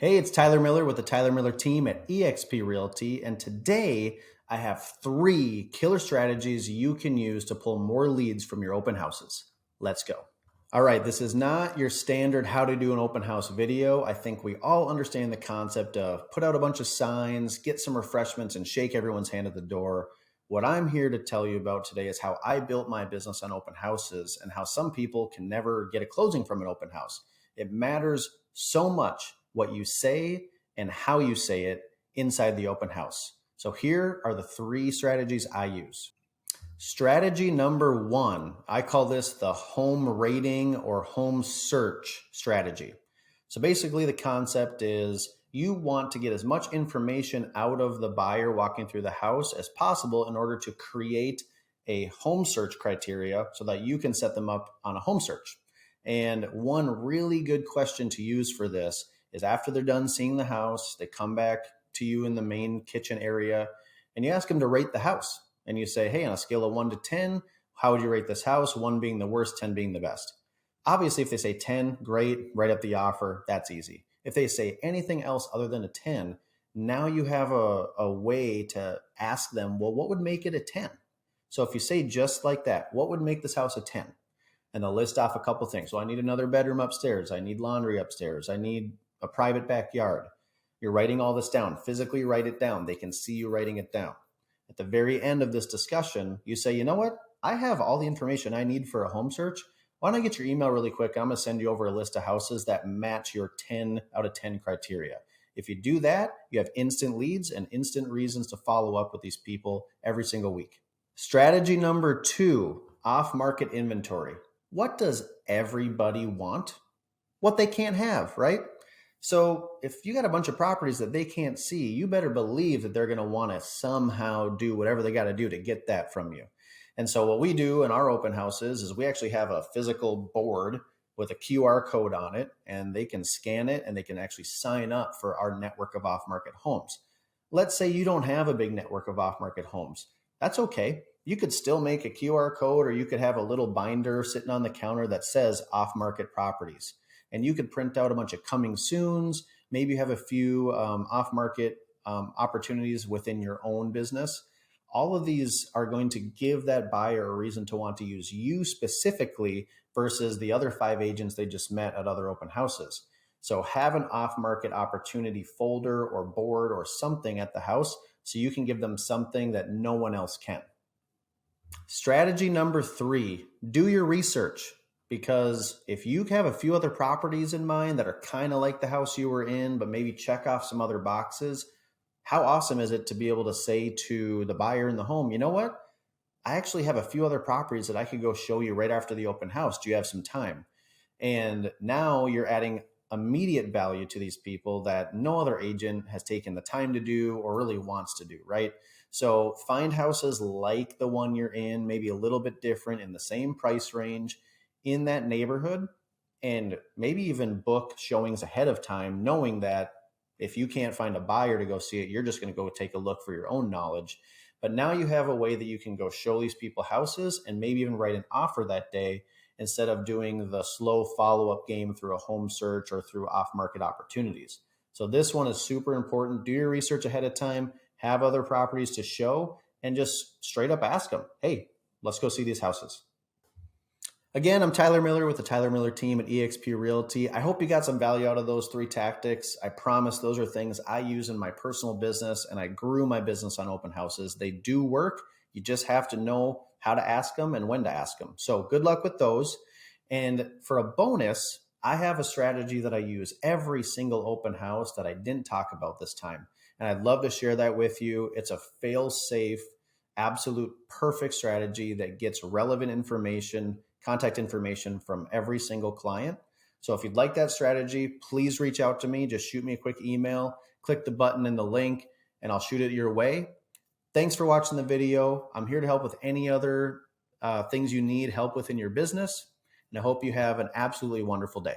Hey, it's Tyler Miller with the Tyler Miller team at eXp Realty, and today I have 3 killer strategies you can use to pull more leads from your open houses. Let's go. All right, this is not your standard how to do an open house video. I think we all understand the concept of put out a bunch of signs, get some refreshments, and shake everyone's hand at the door. What I'm here to tell you about today is how I built my business on open houses and how some people can never get a closing from an open house. It matters so much what you say and how you say it inside the open house. So here are the 3 strategies I use. Strategy number 1, I call this the home rating or home search strategy. So basically the concept is you want to get as much information out of the buyer walking through the house as possible in order to create a home search criteria so that you can set them up on a home search. And one really good question to use for this is after they're done seeing the house, they come back to you in the main kitchen area and you ask them to rate the house. And you say, hey, on a scale of 1 to 10, how would you rate this house? 1 being the worst, 10 being the best. Obviously, if they say 10, great, write up the offer. That's easy. If they say anything else other than a 10, now you have a way to ask them, well, what would make it a 10? So if you say just like that, what would make this house a 10? And they'll list off a couple things. Well, I need another bedroom upstairs. I need laundry upstairs. I need a private backyard. You're writing all this down. Physically write it down. They can see you writing it down. At the very end of this discussion, you say, you know what? I have all the information I need for a home search. Why don't I get your email really quick? I'm going to send you over a list of houses that match your 10 out of 10 criteria. If you do that, you have instant leads and instant reasons to follow up with these people every single week. Strategy number 2, off-market inventory. What does everybody want? What they can't have, right? So if you got a bunch of properties that they can't see, you better believe that they're going to want to somehow do whatever they got to do to get that from you. And so what we do in our open houses is we actually have a physical board with a QR code on it, and they can scan it and they can actually sign up for our network of off-market homes. Let's say you don't have a big network of off-market homes. That's okay. You could still make a QR code, or you could have a little binder sitting on the counter that says off-market properties. And you could print out a bunch of coming soons. Maybe you have a few off-market opportunities within your own business. All of these are going to give that buyer a reason to want to use you specifically versus the other 5 agents they just met at other open houses. So have an off-market opportunity folder or board or something at the house so you can give them something that no one else can. Strategy number 3, do your research. Because if you have a few other properties in mind that are kind of like the house you were in, but maybe check off some other boxes, how awesome is it to be able to say to the buyer in the home, you know what? I actually have a few other properties that I could go show you right after the open house. Do you have some time? And now you're adding immediate value to these people that no other agent has taken the time to do or really wants to do, right? So find houses like the one you're in, maybe a little bit different in the same price range in that neighborhood, and maybe even book showings ahead of time, knowing that if you can't find a buyer to go see it, you're just going to go take a look for your own knowledge. But now you have a way that you can go show these people houses and maybe even write an offer that day instead of doing the slow follow-up game through a home search or through off-market opportunities. So this one is super important. Do your research ahead of time, have other properties to show, and just straight up ask them, hey, let's go see these houses. Again, I'm Tyler Miller with the Tyler Miller team at eXp Realty. I hope you got some value out of those 3 tactics. I promise those are things I use in my personal business, and I grew my business on open houses. They do work. You just have to know how to ask them and when to ask them. So good luck with those. And for a bonus, I have a strategy that I use every single open house that I didn't talk about this time. And I'd love to share that with you. It's a fail-safe, absolute perfect strategy that gets relevant information, contact information from every single client. So if you'd like that strategy, please reach out to me. Just shoot me a quick email, click the button in the link, and I'll shoot it your way. Thanks for watching the video. I'm here to help with any other things you need help with in your business. And I hope you have an absolutely wonderful day.